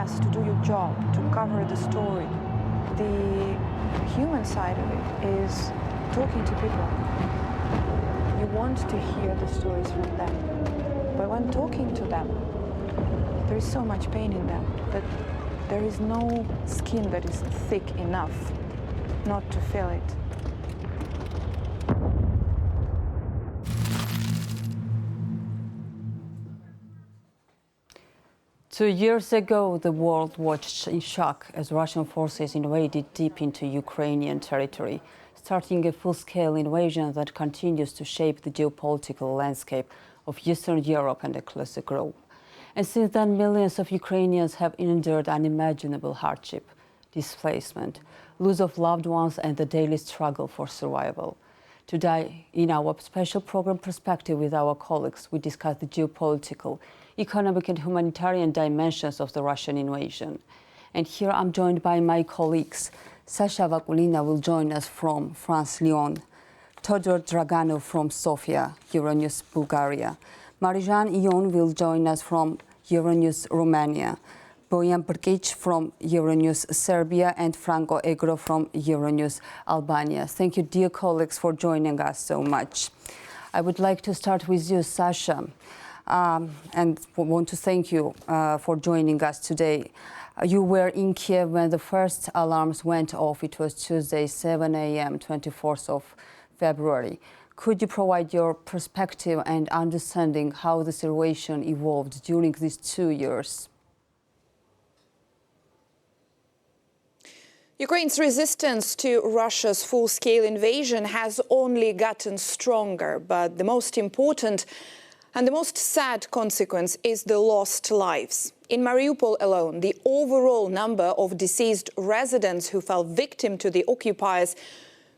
best to do your job, to cover the story. The human side of it is talking to people. You want to hear the stories from them. But when talking to them, there is so much pain in them that there is no skin that is thick enough not to feel it. 2 years ago, the world watched in shock as Russian forces invaded deep into Ukrainian territory, starting a full-scale invasion that continues to shape the geopolitical landscape of Eastern Europe and across the globe. And since then, millions of Ukrainians have endured unimaginable hardship, displacement, loss of loved ones, and the daily struggle for survival. Today, in our special program Perspective with our colleagues, we discuss the geopolitical, economic and humanitarian dimensions of the Russian invasion. And here I'm joined by my colleagues. Sasha Vakulina will join us from France, Lyon. Todor Draganov from Sofia, Euronews, Bulgaria. Marijan Ion will join us from Euronews, Romania. Bojan Brkic from Euronews, Serbia, and Franco Egro from Euronews, Albania. Thank you, dear colleagues, for joining us so much. I would like to start with you, Sasha, and want to thank you for joining us today. You were in Kiev when the first alarms went off. It was Tuesday, 7 a.m., 24th of February. Could you provide your perspective and understanding how the situation evolved during these 2 years? Ukraine's resistance to Russia's full-scale invasion has only gotten stronger, but the most important and the most sad consequence is the lost lives. In Mariupol alone, the overall number of deceased residents who fell victim to the occupiers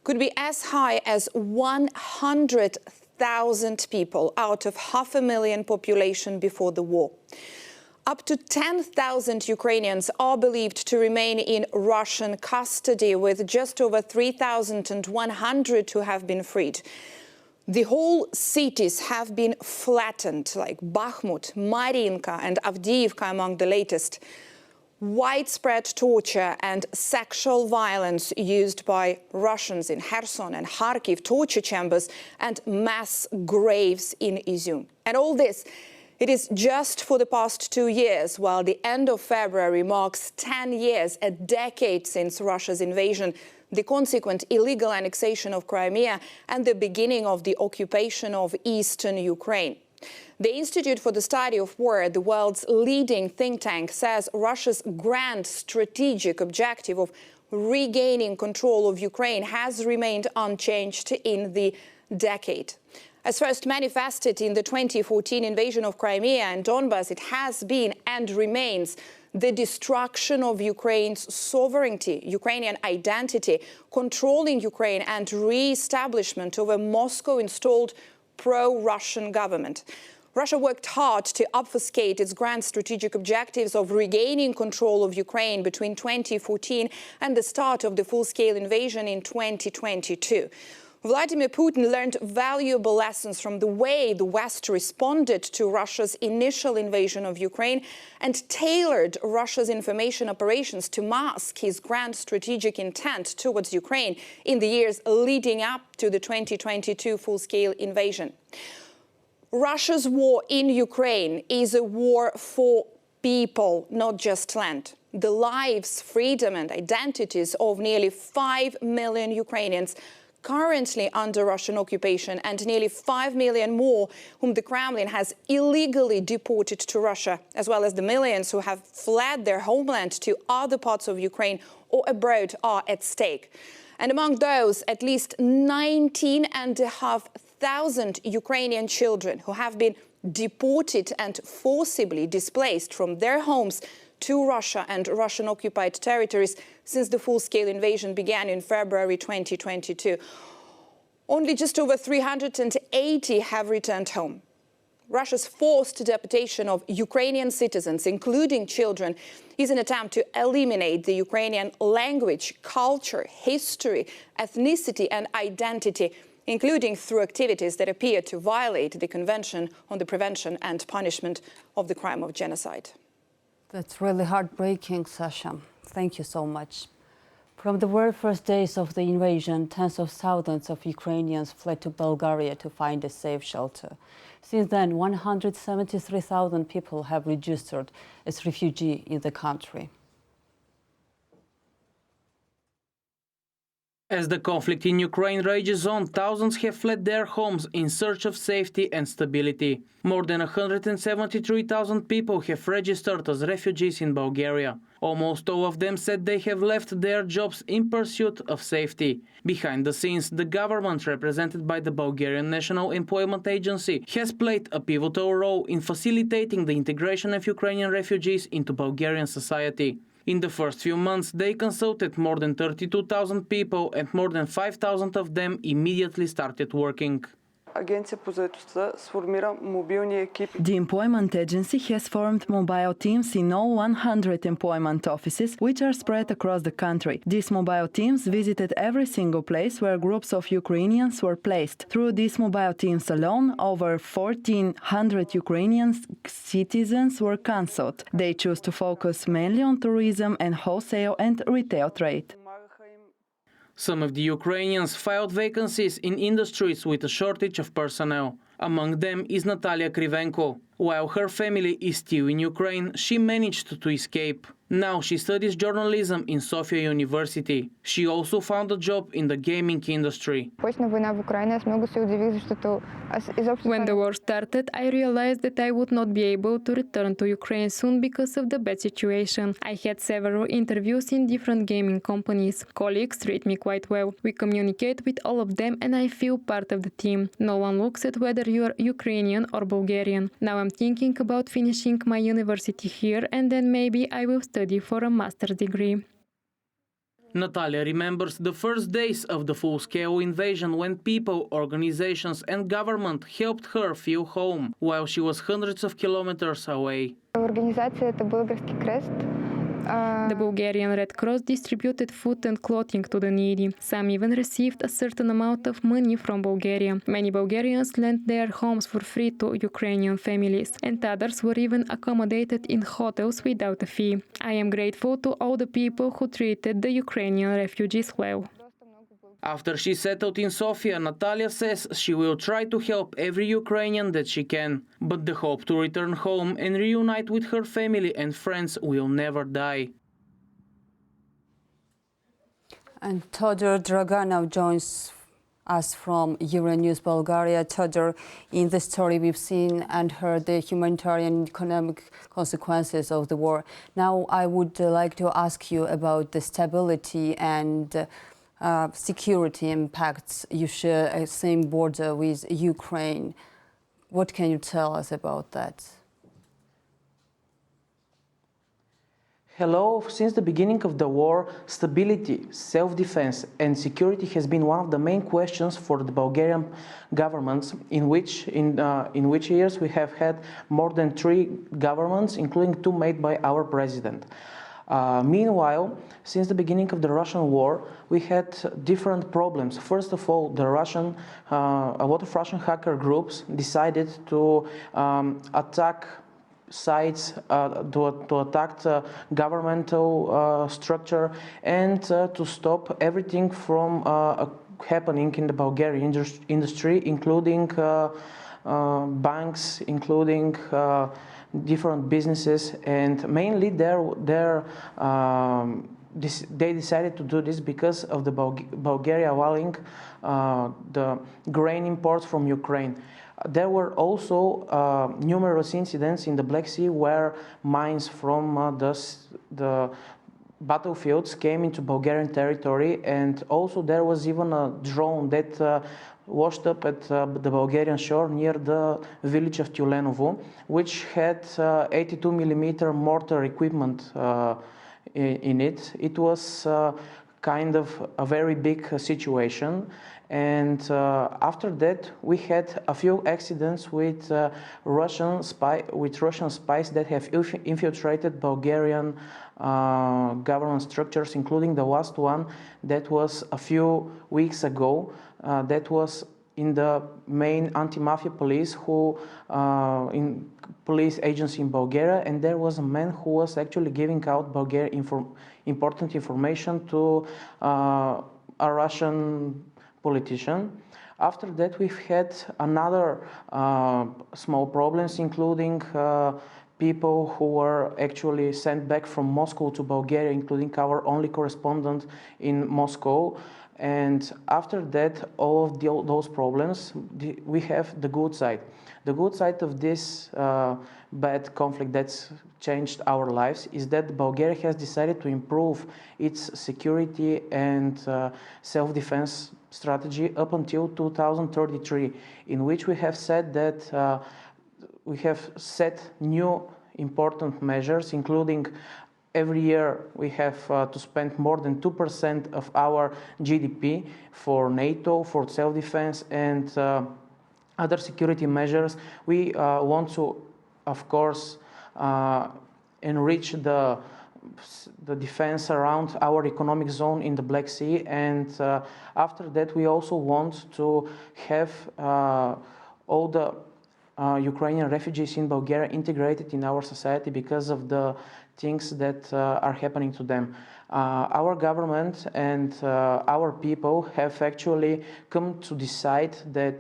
could be as high as 100,000 people out of 500,000 population before the war. Up to 10,000 Ukrainians are believed to remain in Russian custody, with just over 3,100 who have been freed. The whole cities have been flattened, like Bakhmut, Mariinka and Avdiivka among the latest. Widespread torture and sexual violence used by Russians in Kherson and Kharkiv, torture chambers and mass graves in Izium. And all this, it is just for the past 2 years, while the end of February marks 10 years, a decade since Russia's invasion, the consequent illegal annexation of Crimea and the beginning of the occupation of eastern Ukraine. The Institute for the Study of War, the world's leading think tank, says Russia's grand strategic objective of regaining control of Ukraine has remained unchanged in the decade. As first manifested in the 2014 invasion of Crimea and Donbas, it has been and remains the destruction of Ukraine's sovereignty, Ukrainian identity, controlling Ukraine and re-establishment of a Moscow-installed pro-Russian government. Russia worked hard to obfuscate its grand strategic objectives of regaining control of Ukraine between 2014 and the start of the full-scale invasion in 2022. Vladimir Putin learned valuable lessons from the way the West responded to Russia's initial invasion of Ukraine and tailored Russia's information operations to mask his grand strategic intent towards Ukraine in the years leading up to the 2022 full-scale invasion. Russia's war in Ukraine is a war for people, not just land. The lives, freedom and identities of nearly 5 million Ukrainians currently under Russian occupation and nearly 5 million more whom the Kremlin has illegally deported to Russia, as well as the millions who have fled their homeland to other parts of Ukraine or abroad, are at stake. And among those, at least 19,500 Ukrainian children who have been deported and forcibly displaced from their homes to Russia and Russian-occupied territories since the full-scale invasion began in February 2022. Only just over 380 have returned home. Russia's forced deportation of Ukrainian citizens, including children, is an attempt to eliminate the Ukrainian language, culture, history, ethnicity and identity, including through activities that appear to violate the Convention on the Prevention and Punishment of the Crime of Genocide. That's really heartbreaking, Sasha. Thank you so much. From the very first days of the invasion, tens of thousands of Ukrainians fled to Bulgaria to find a safe shelter. Since then, 173,000 people have registered as refugees in the country. As the conflict in Ukraine rages on, thousands have fled their homes in search of safety and stability. More than 173,000 people have registered as refugees in Bulgaria. Almost all of them said they have left their jobs in pursuit of safety. Behind the scenes, the government, represented by the Bulgarian National Employment Agency, has played a pivotal role in facilitating the integration of Ukrainian refugees into Bulgarian society. In the first few months, they consulted more than 32,000 people and more than 5,000 of them immediately started working. The employment agency has formed mobile teams in all 100 employment offices, which are spread across the country. These mobile teams visited every single place where groups of Ukrainians were placed. Through these mobile teams alone, over 1,400 Ukrainian citizens were counseled. They chose to focus mainly on tourism and wholesale and retail trade. Some of the Ukrainians filed vacancies in industries with a shortage of personnel. Among them is Natalia Krivenko. While her family is still in Ukraine, she managed to escape. Now she studies journalism in Sofia University. She also found a job in the gaming industry. When the war started, I realized that I would not be able to return to Ukraine soon because of the bad situation. I had several interviews in different gaming companies. Colleagues treat me quite well. We communicate with all of them and I feel part of the team. No one looks at whether you are Ukrainian or Bulgarian. Now I'm thinking about finishing my university here and then maybe I will study for a master's degree. Natalia remembers the first days of the full-scale invasion when people, organizations and government helped her feel home, while she was hundreds of kilometers away. The Bulgarian Red Cross distributed food and clothing to the needy. Some even received a certain amount of money from Bulgaria. Many Bulgarians lent their homes for free to Ukrainian families, and others were even accommodated in hotels without a fee. I am grateful to all the people who treated the Ukrainian refugees well. After she settled in Sofia, Natalia says she will try to help every Ukrainian that she can. But the hope to return home and reunite with her family and friends will never die. And Todor Draganov joins us from Euronews Bulgaria. Todor, in the story we've seen and heard the humanitarian and economic consequences of the war. Now I would like to ask you about the stability and security impacts. You share a same border with Ukraine. What can you tell us about that? Hello. Since the beginning of the war, stability, self-defense and security has been one of the main questions for the Bulgarian governments, in which years we have had more than 3 governments, including 2 made by our president. Meanwhile, since the beginning of the Russian war, we had different problems. First of all, a lot of Russian hacker groups decided to attack sites, to attack the governmental structure and to stop everything from happening in the Bulgarian industry, including banks, including different businesses, and mainly they decided to do this because of the Bulgaria allowing the grain imports from Ukraine. There were also numerous incidents in the Black Sea where mines from the battlefields came into Bulgarian territory, and also there was even a drone that washed up at the Bulgarian shore near the village of Tulenovo, which had 82 millimeter mortar equipment in it. It was kind of a very big situation. And after that, we had a few accidents with Russian spies that have infiltrated Bulgarian government structures, including the last one that was a few weeks ago. That was in the main anti-mafia police in police agency in Bulgaria, and there was a man who was actually giving out important information to a Russian politician. After that, we've had another small problems, including people who were actually sent back from Moscow to Bulgaria, including our only correspondent in Moscow. And after that, all of those problems, we have the good side. The good side of this bad conflict that's changed our lives is that Bulgaria has decided to improve its security and self-defense strategy up until 2033, in which we have said that we have set new important measures, including every year we have to spend more than 2% of our GDP for NATO, for self-defense and other security measures. We want to, of course, enrich the defense around our economic zone in the Black Sea, and after that we also want to have all the Ukrainian refugees in Bulgaria integrated in our society because of the things that are happening to them. Our government and our people have actually come to decide that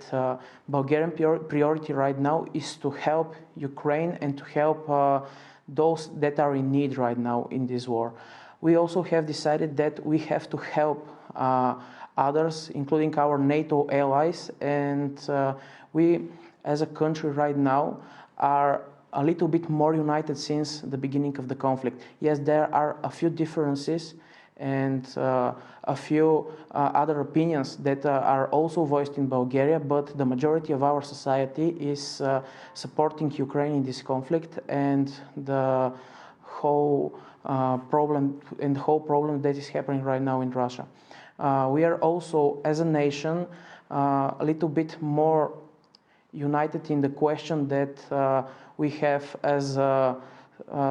Bulgarian priority right now is to help Ukraine and to help those that are in need right now in this war. We also have decided that we have to help others, including our NATO allies, and we as a country right now are a little bit more united since the beginning of the conflict. Yes, there are a few differences and a few other opinions that are also voiced in Bulgaria, but the majority of our society is supporting Ukraine in this conflict and the whole problem that is happening right now in Russia. We are also, as a nation, a little bit more united in the question that we have as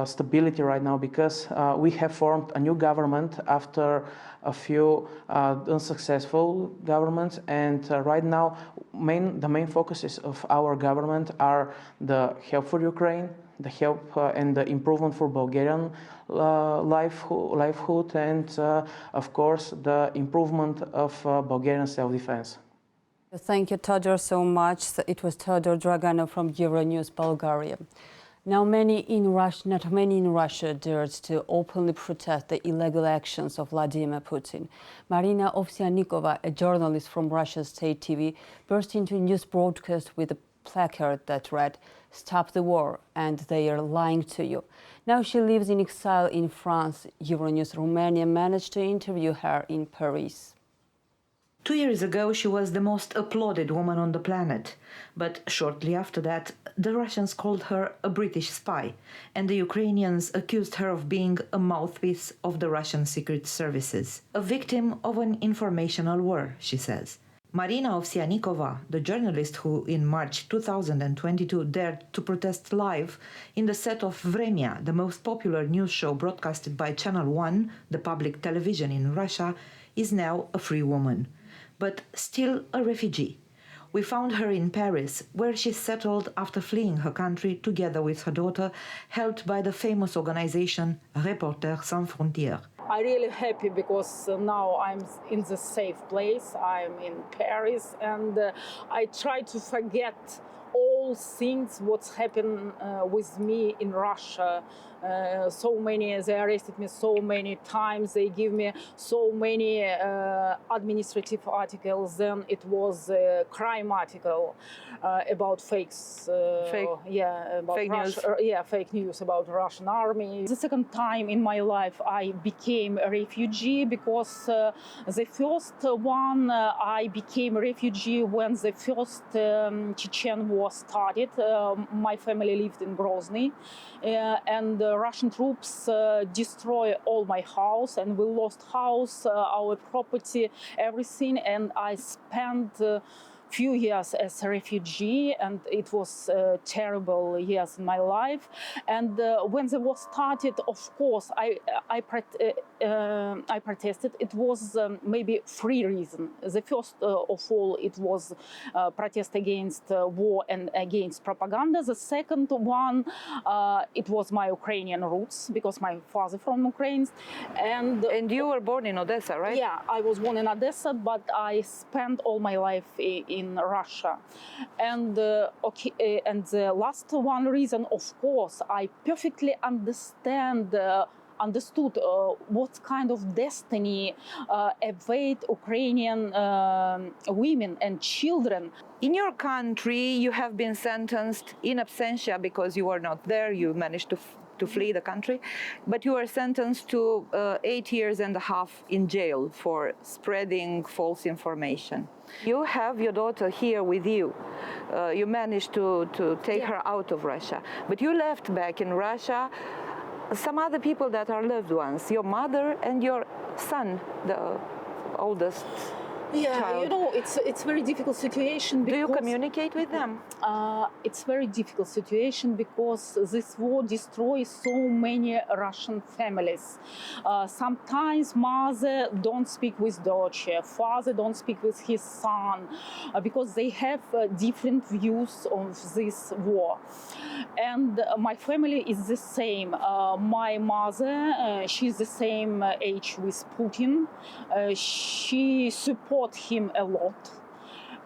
stability right now, because we have formed a new government after a few unsuccessful governments, and right now the main focuses of our government are the help for Ukraine, the help and the improvement for Bulgarian livelihood, and of course the improvement of Bulgarian self-defense. Thank you, Todor, so much. It was Todor Draganov from Euronews, Bulgaria. Now, not many in Russia dared to openly protest the illegal actions of Vladimir Putin. Marina Ovsyannikova, a journalist from Russia's state TV, burst into a news broadcast with a placard that read, "Stop the war, and they are lying to you." Now she lives in exile in France. Euronews Romania managed to interview her in Paris. 2 years ago, she was the most applauded woman on the planet. But shortly after that, the Russians called her a British spy, and the Ukrainians accused her of being a mouthpiece of the Russian secret services, a victim of an informational war, she says. Marina Ovsyannikova, the journalist who in March 2022 dared to protest live in the set of Vremya, the most popular news show broadcasted by Channel 1, the public television in Russia, is now a free woman, but still a refugee. We found her in Paris, where she settled after fleeing her country together with her daughter, helped by the famous organization Reporters Sans Frontières. I'm really happy because now I'm in the safe place. I'm in Paris, and I try to forget all things what's happened with me in Russia. They arrested me so many times. They give me so many administrative articles. Then it was a crime article about fake news about Russian army. The second time in my life I became a refugee, because the first one I became a refugee when the first Chechen war started. My family lived in Grozny, and the Russian troops destroyed all my house, and we lost house, our property, everything. And I spent few years as a refugee, and it was terrible years in my life. And when the war started, of course, I protested. It was maybe three reasons. The first of all, it was protest against war and against propaganda. The second one, it was my Ukrainian roots, because my father from Ukraine. And you were born in Odessa, right? Yeah, I was born in Odessa, but I spent all my life in Russia. And and the last one reason, of course, I perfectly understood what kind of destiny await Ukrainian women and children. In your country, you have been sentenced in absentia because you were not there. You managed to flee the country, but you were sentenced to 8 years and a half in jail for spreading false information. You have your daughter here with you. You managed to take her out of Russia, but you left back in Russia some other people that are loved ones, your mother and your son, the oldest child. You know, it's very difficult situation. Do you communicate with them? It's very difficult situation because this war destroys so many Russian families. Sometimes mother don't speak with daughter, father don't speak with his son, because they have different views of this war. And my family is the same. My mother, she's the same age with Putin. She supports him a lot.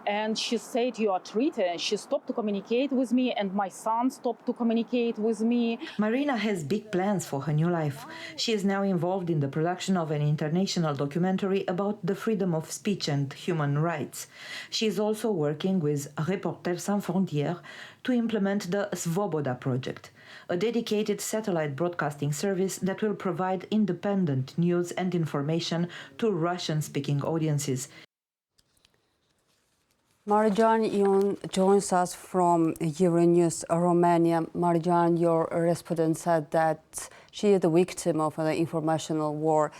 And she said, you are traitor. She stopped to communicate with me, and my son stopped to communicate with me. Marina has big plans for her new life. She is now involved in the production of an international documentary about the freedom of speech and human rights. She is also working with Reporters Sans Frontières to implement the Svoboda project, a dedicated satellite broadcasting service that will provide independent news and information to Russian-speaking audiences. Marijan Ion joins us from Euronews, Romania. Marijan, your respondent said that she is the victim of an informational war.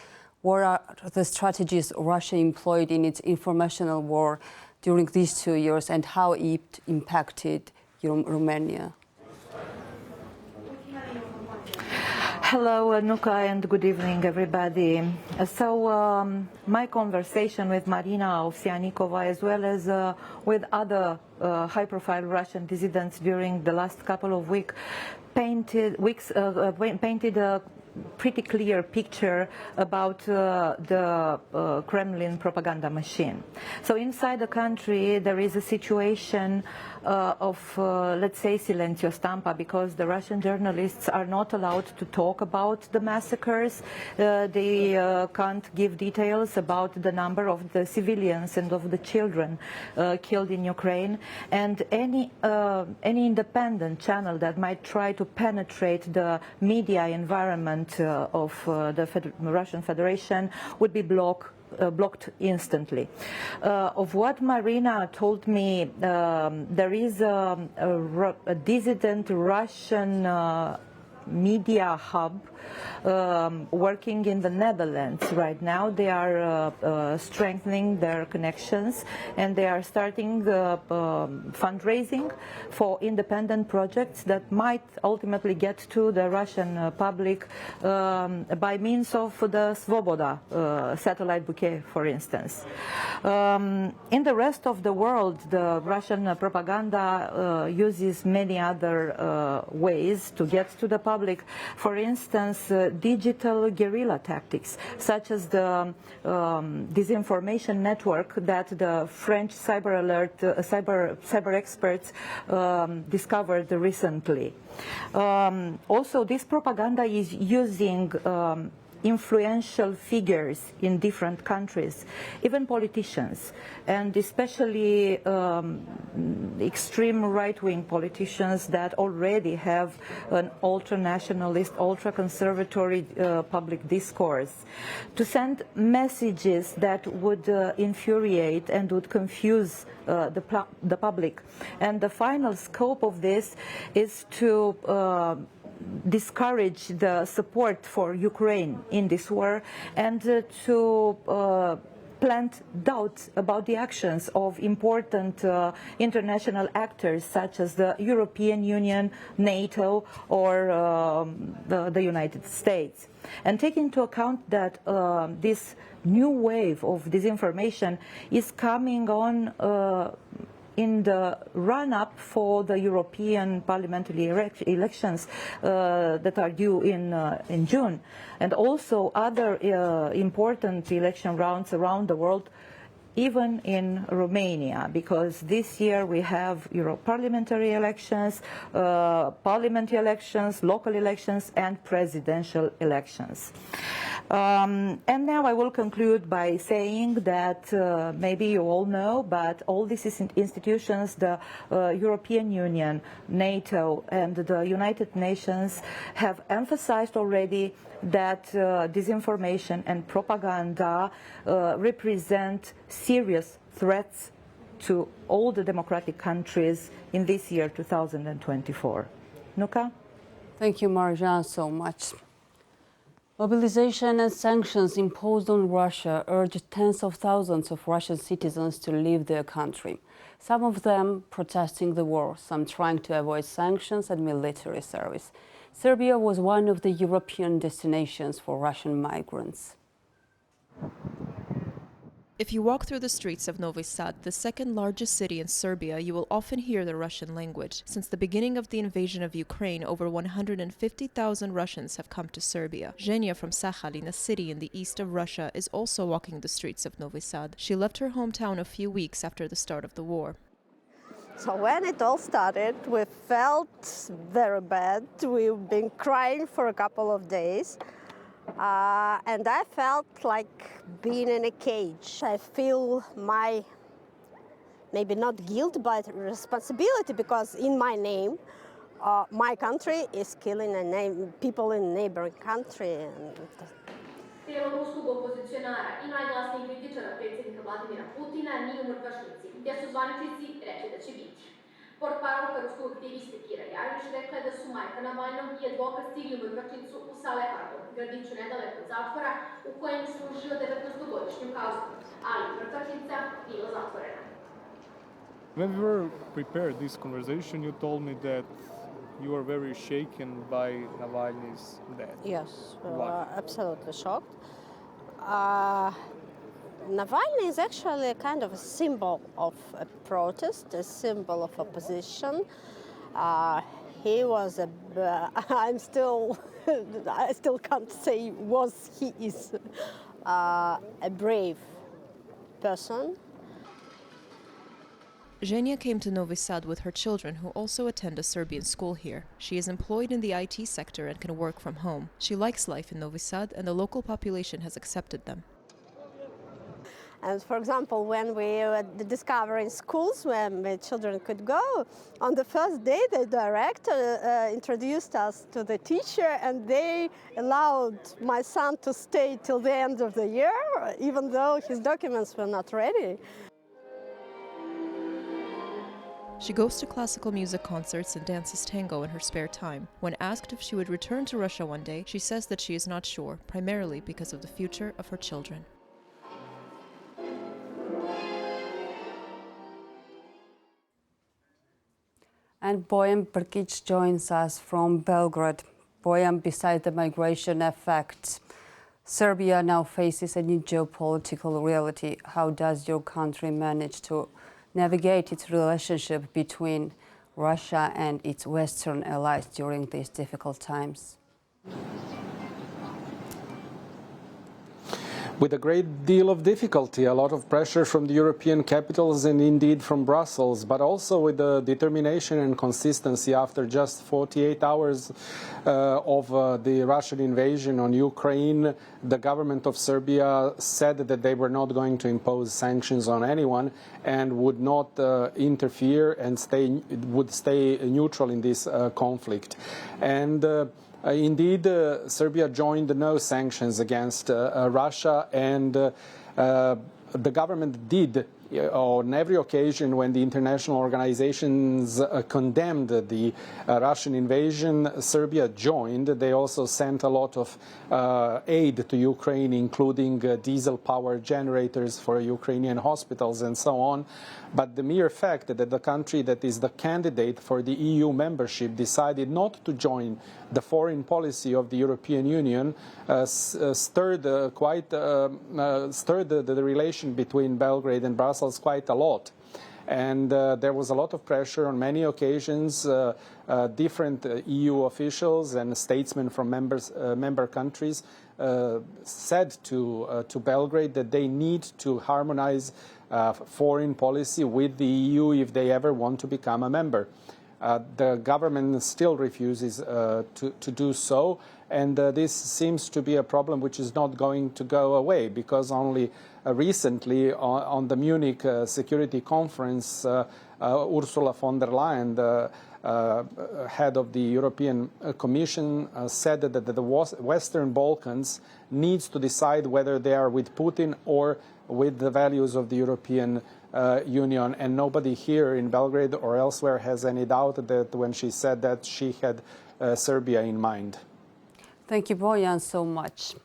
What are the strategies Russia employed in its informational war during these 2 years, and how it impacted Romania? Hello, Nuka, and good evening, everybody. So, my conversation with Marina Ovsyannikova, as well as with other high-profile Russian dissidents during the last couple of weeks, painted a pretty clear picture about the Kremlin propaganda machine. So inside the country there is a situation of, let's say, silencio stampa, because the Russian journalists are not allowed to talk about the massacres. They can't give details about the number of the civilians and of the children killed in Ukraine. And any independent channel that might try to penetrate the media environment of the Russian Federation would be blocked instantly. Of what Marina told me, there is a dissident Russian media hub working in the Netherlands right now. They are strengthening their connections, and they are starting fundraising for independent projects that might ultimately get to the Russian public by means of the Svoboda satellite bouquet, for instance. In the rest of the world, the Russian propaganda uses many other ways to get to the public. For instance, digital guerrilla tactics, such as the disinformation network that the French cyber experts discovered recently. Also, this propaganda is using influential figures in different countries, even politicians, and especially extreme right-wing politicians that already have an ultra-nationalist, ultra-conservatory public discourse, to send messages that would infuriate and would confuse the public. And the final scope of this is to discourage the support for Ukraine in this war, and to plant doubts about the actions of important international actors such as the European Union, NATO, or the United States. And taking into account that this new wave of disinformation is coming on in the run-up for the European parliamentary elections that are due in June, and also other important election rounds around the world, even in Romania, because this year we have parliamentary elections, parliament elections, local elections, and presidential elections. And now I will conclude by saying that maybe you all know, but all these institutions, the European Union, NATO, and the United Nations have emphasized already that disinformation and propaganda represent serious threats to all the democratic countries in this year, 2024. Nuka? Thank you, Marjan, so much. Mobilization and sanctions imposed on Russia urged tens of thousands of Russian citizens to leave their country, some of them protesting the war, some trying to avoid sanctions and military service. Serbia was one of the European destinations for Russian migrants. If you walk through the streets of Novi Sad, the second largest city in Serbia, you will often hear the Russian language. Since the beginning of the invasion of Ukraine, over 150,000 Russians have come to Serbia. Zhenya from Sakhalin, a city in the east of Russia, is also walking the streets of Novi Sad. She left her hometown a few weeks after the start of the war. So when it all started, we felt very bad. We've been crying for a couple of days. And I felt like being in a cage. I feel my, maybe not guilt, but responsibility, because in my name, my country is killing people in neighboring country. Ruskog opozicionara i najglasnijeg kritičara predsjednika Vladimira Putina nije u mrtvačnici, gdje su zvaničnici rekli da će biti. Portparolka ruskog aktiviste Kira Jarviš rekla je da su majka Navalnog i advokat stigli u mrtvačnicu u Salehardu, gradiću nedaleko od zatvora, u kojem je služio 19-godišnju kaznu, ali mrtvačnica bila zatvorena. When we were prepared this conversation, you told me that you were very shaken by Navalny's death. Yes, absolutely shocked. Navalny is actually a kind of a symbol of a protest, a symbol of opposition. He was I still can't say he is a brave person. Zhenya came to Novi Sad with her children, who also attend a Serbian school here. She is employed in the IT sector and can work from home. She likes life in Novi Sad, and the local population has accepted them. And for example, when we were discovering schools where the children could go, on the first day the director introduced us to the teacher, and they allowed my son to stay till the end of the year, even though his documents were not ready. She goes to classical music concerts and dances tango in her spare time. When asked if she would return to Russia one day, she says that she is not sure, primarily because of the future of her children. And Bojan Brkic joins us from Belgrade. Bojan, besides the migration effect, Serbia now faces a new geopolitical reality. How does your country manage to navigate its relationship between Russia and its Western allies during these difficult times? With a great deal of difficulty, a lot of pressure from the European capitals and indeed from Brussels, but also with the determination and consistency after just 48 hours of the Russian invasion on Ukraine. The government of Serbia said that they were not going to impose sanctions on anyone and would not interfere and would stay neutral in this conflict. And indeed, Serbia joined no sanctions against Russia, and the government did on every occasion when the international organizations condemned the Russian invasion, Serbia joined. They also sent a lot of aid to Ukraine, including diesel-powered generators for Ukrainian hospitals and so on. But the mere fact that the country that is the candidate for the EU membership decided not to join the foreign policy of the European Union stirred the relation between Belgrade and Brussels quite a lot. And there was a lot of pressure on many occasions. Different EU officials and statesmen from member countries said to Belgrade that they need to harmonize foreign policy with the EU if they ever want to become a member. The government still refuses to do so, and this seems to be a problem which is not going to go away, because only recently on the Munich Security Conference, Ursula von der Leyen, the head of the European Commission, said that the Western Balkans needs to decide whether they are with Putin or with the values of the European Union, and nobody here in Belgrade or elsewhere has any doubt that when she said that, she had Serbia in mind. Thank you, Bojan, so much.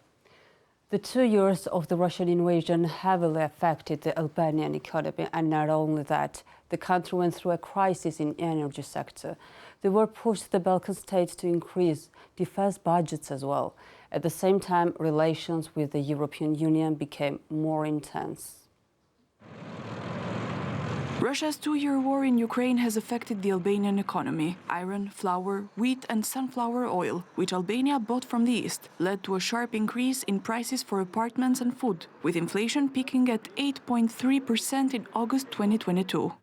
The 2 years of the Russian invasion heavily affected the Albanian economy, and not only that, the country went through a crisis in the energy sector. The war pushed the Balkan states to increase defense budgets as well. At the same time, relations with the European Union became more intense. Russia's 2-year war in Ukraine has affected the Albanian economy. Iron, flour, wheat and sunflower oil, which Albania bought from the east, led to a sharp increase in prices for apartments and food, with inflation peaking at 8.3% in August 2022.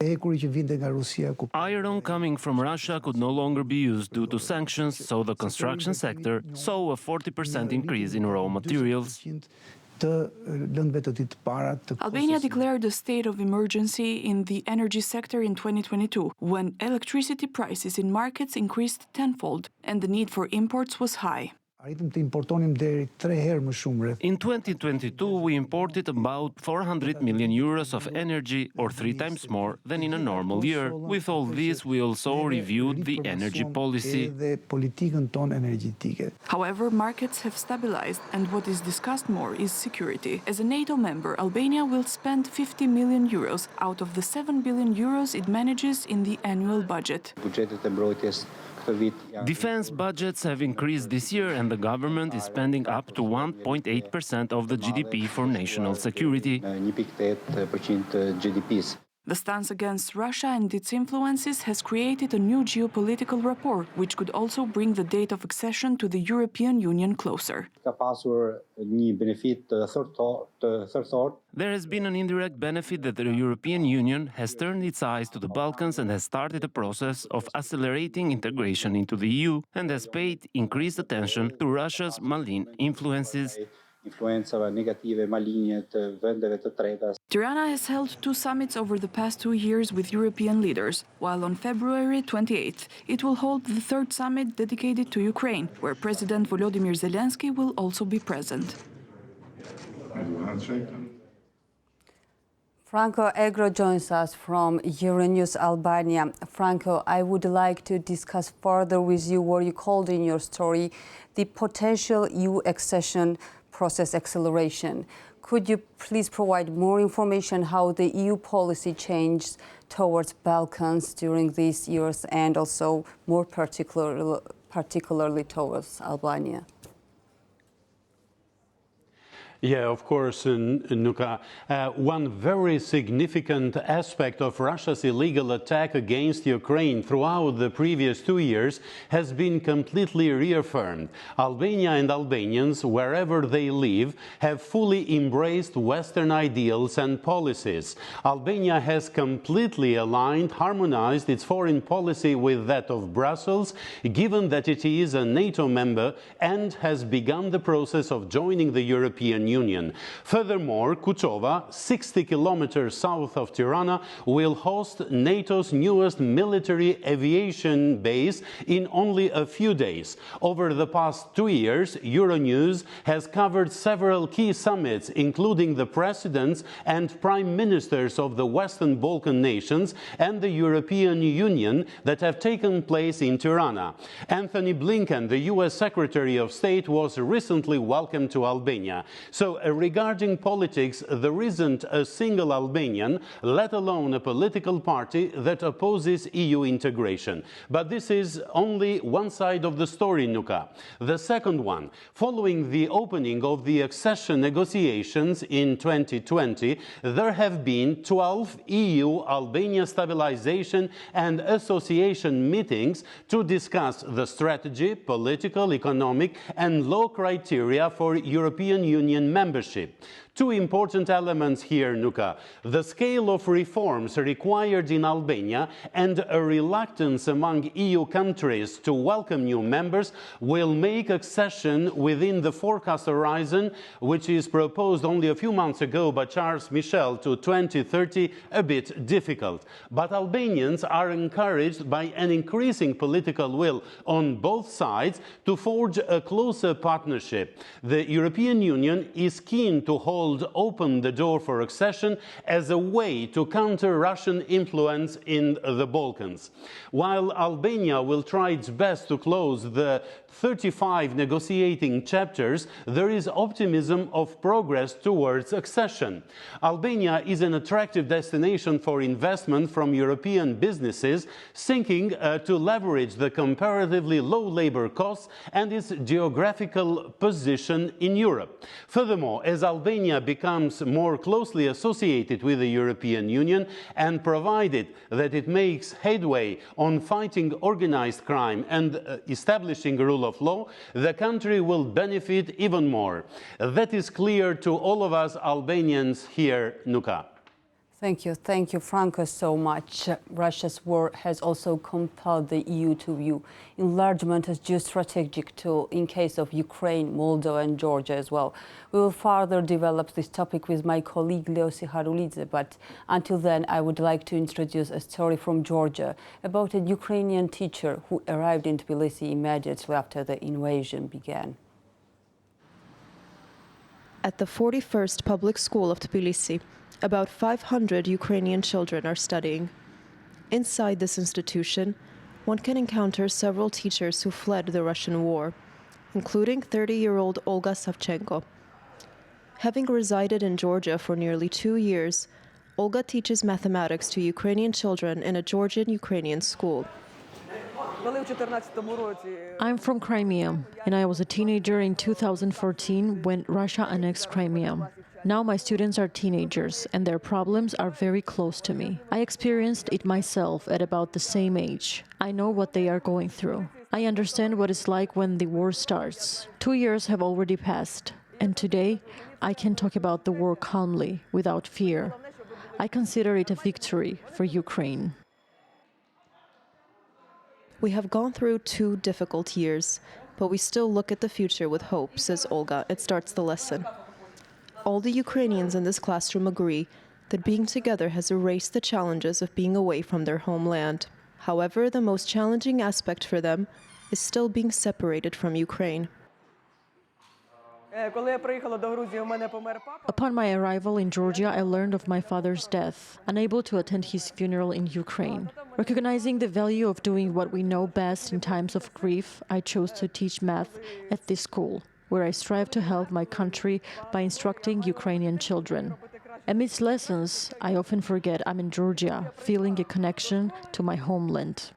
Iron coming from Russia could no longer be used due to sanctions, so the construction sector saw a 40% increase in raw materials. Albania declared a state of emergency in the energy sector in 2022, when electricity prices in markets increased tenfold and the need for imports was high. In 2022, we imported about 400 million euros of energy, or 3 times more than in a normal year. With all this, we also reviewed the energy policy. However, markets have stabilized, and what is discussed more is security. As a NATO member, Albania will spend 50 million euros out of the 7 billion euros it manages in the annual budget. Defense budgets have increased this year, and the government is spending up to 1.8% of the GDP for national security. The stance against Russia and its influences has created a new geopolitical rapport, which could also bring the date of accession to the European Union closer. There has been an indirect benefit that the European Union has turned its eyes to the Balkans and has started a process of accelerating integration into the EU, and has paid increased attention to Russia's malign influences. Tirana has held 2 summits over the past 2 years with European leaders, while on February 28th it will hold the 3rd summit dedicated to Ukraine, where President Volodymyr Zelensky will also be present. Franco Egro joins us from Euronews Albania. Franco, I would like to discuss further with you what you called in your story the potential EU accession process acceleration. Could you please provide more information how the EU policy changed towards Balkans during these years, and also more particularly towards Albania? Yeah, of course, Nuka. One very significant aspect of Russia's illegal attack against Ukraine throughout the previous 2 years has been completely reaffirmed. Albania and Albanians, wherever they live, have fully embraced Western ideals and policies. Albania has completely aligned, harmonized its foreign policy with that of Brussels, given that it is a NATO member and has begun the process of joining the European Union. Furthermore, Kuchova, 60 kilometers south of Tirana, will host NATO's newest military aviation base in only a few days. Over the past 2 years, Euronews has covered several key summits, including the presidents and prime ministers of the Western Balkan nations and the European Union that have taken place in Tirana. Anthony Blinken, the US Secretary of State, was recently welcomed to Albania. So regarding politics, there isn't a single Albanian, let alone a political party, that opposes EU integration. But this is only one side of the story, Nuka. The second one, following the opening of the accession negotiations in 2020, there have been 12 EU-Albania stabilization and association meetings to discuss the strategy, political, economic and law criteria for European Union membership. Two important elements here, Nuka. The scale of reforms required in Albania and a reluctance among EU countries to welcome new members will make accession within the forecast horizon, which is proposed only a few months ago by Charles Michel to 2030, a bit difficult. But Albanians are encouraged by an increasing political will on both sides to forge a closer partnership. The European Union is keen to hold open the door for accession as a way to counter Russian influence in the Balkans. While Albania will try its best to close the 35 negotiating chapters, there is optimism of progress towards accession. Albania is an attractive destination for investment from European businesses seeking to leverage the comparatively low labor costs and its geographical position in Europe. Furthermore, as Albania becomes more closely associated with the European Union and provided that it makes headway on fighting organized crime and establishing rule of law, the country will benefit even more. That is clear to all of us Albanians here, Nuka. Thank you, Franco, so much. Russia's war has also compelled the EU to view enlargement as geostrategic tool in case of Ukraine, Moldova and Georgia as well. We will further develop this topic with my colleague Leo Siharulidze, but until then I would like to introduce a story from Georgia about a Ukrainian teacher who arrived in Tbilisi immediately after the invasion began. At the 41st Public School of Tbilisi, about 500 Ukrainian children are studying. Inside this institution, one can encounter several teachers who fled the Russian war, including 30-year-old Olga Savchenko. Having resided in Georgia for nearly 2 years, Olga teaches mathematics to Ukrainian children in a Georgian-Ukrainian school. I'm from Crimea, and I was a teenager in 2014 when Russia annexed Crimea. Now my students are teenagers, and their problems are very close to me. I experienced it myself at about the same age. I know what they are going through. I understand what it's like when the war starts. 2 years have already passed, and today I can talk about the war calmly, without fear. I consider it a victory for Ukraine. We have gone through 2 difficult years, but we still look at the future with hope, says Olga. It starts the lesson. All the Ukrainians in this classroom agree that being together has erased the challenges of being away from their homeland. However, the most challenging aspect for them is still being separated from Ukraine. Upon my arrival in Georgia, I learned of my father's death, unable to attend his funeral in Ukraine. Recognizing the value of doing what we know best in times of grief, I chose to teach math at this school, where I strive to help my country by instructing Ukrainian children. Amidst lessons, I often forget I'm in Georgia, feeling a connection to my homeland.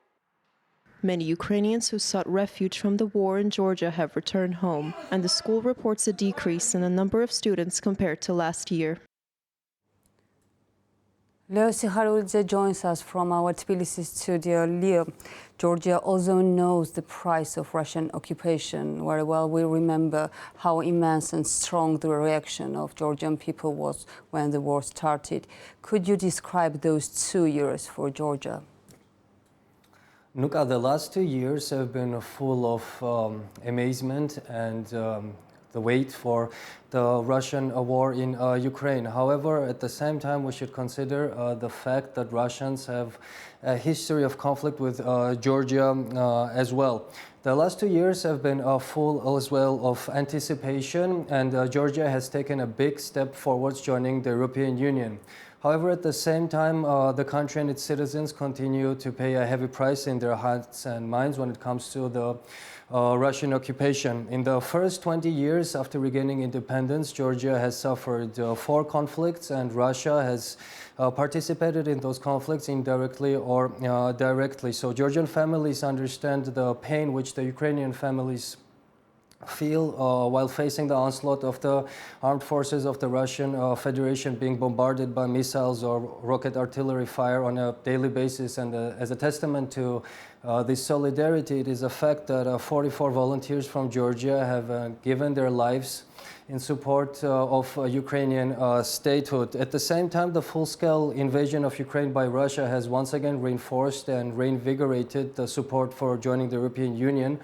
Many Ukrainians who sought refuge from the war in Georgia have returned home, and the school reports a decrease in the number of students compared to last year. Leo Siharulidze joins us from our Tbilisi studio. Leo, Georgia also knows the price of Russian occupation very well. We remember how immense and strong the reaction of Georgian people was when the war started. Could you describe those 2 years for Georgia? Nuka, the last 2 years have been full of amazement and the wait for the Russian war in Ukraine. However, at the same time, we should consider the fact that Russians have a history of conflict with Georgia as well. The last 2 years have been full as well of anticipation, and Georgia has taken a big step forwards joining the European Union. However, at the same time, the country and its citizens continue to pay a heavy price in their hearts and minds when it comes to the Russian occupation. In the first 20 years after regaining independence, Georgia has suffered 4 conflicts, and Russia has participated in those conflicts indirectly or directly. So Georgian families understand the pain which the Ukrainian families feel while facing the onslaught of the armed forces of the Russian Federation, being bombarded by missiles or rocket artillery fire on a daily basis. And as a testament to this solidarity, it is a fact that 44 volunteers from Georgia have given their lives in support of Ukrainian statehood. At the same time, the full-scale invasion of Ukraine by Russia has once again reinforced and reinvigorated the support for joining the European Union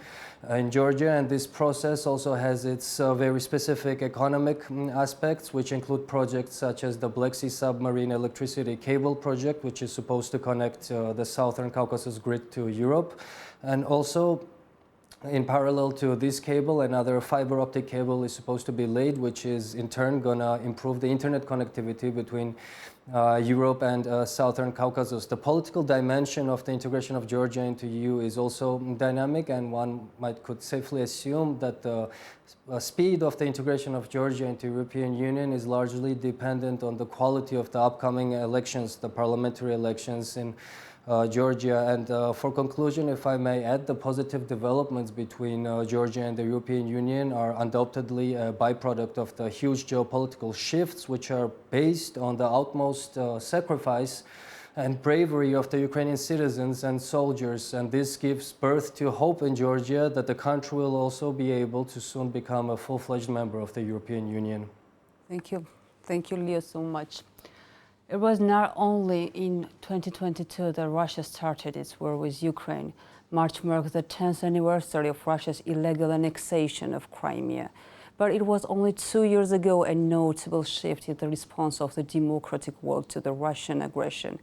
in Georgia, and this process also has its very specific economic aspects, which include projects such as the Black Sea submarine electricity cable project, which is supposed to connect the Southern Caucasus grid to Europe, and also in parallel to this cable, another fiber optic cable is supposed to be laid, which is in turn gonna improve the internet connectivity between Europe and Southern Caucasus. The political dimension of the integration of Georgia into EU is also dynamic, and one could safely assume that the speed of the integration of Georgia into European Union is largely dependent on the quality of the upcoming elections, the parliamentary elections in Georgia. And for conclusion, if I may add, the positive developments between Georgia and the European Union are undoubtedly a byproduct of the huge geopolitical shifts, which are based on the utmost sacrifice and bravery of the Ukrainian citizens and soldiers. And this gives birth to hope in Georgia that the country will also be able to soon become a full-fledged member of the European Union. Thank you. Thank you, Leo, so much. It was not only in 2022 that Russia started its war with Ukraine. March marked the 10th anniversary of Russia's illegal annexation of Crimea. But it was only 2 years ago a notable shift in the response of the democratic world to the Russian aggression.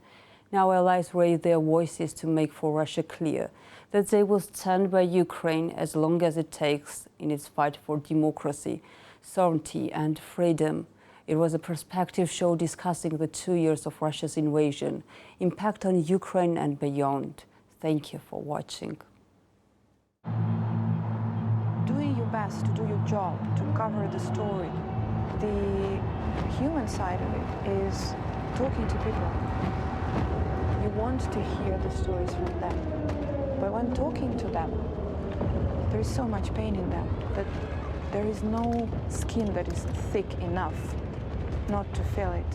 Now allies raise their voices to make for Russia clear that they will stand by Ukraine as long as it takes in its fight for democracy, sovereignty and freedom. It was a perspective show discussing the 2 years of Russia's invasion, impact on Ukraine and beyond. Thank you for watching. Doing your best to do your job, to cover the story. The human side of it is talking to people. You want to hear the stories from them. But when talking to them, there is so much pain in them that there is no skin that is thick enough not to feel it.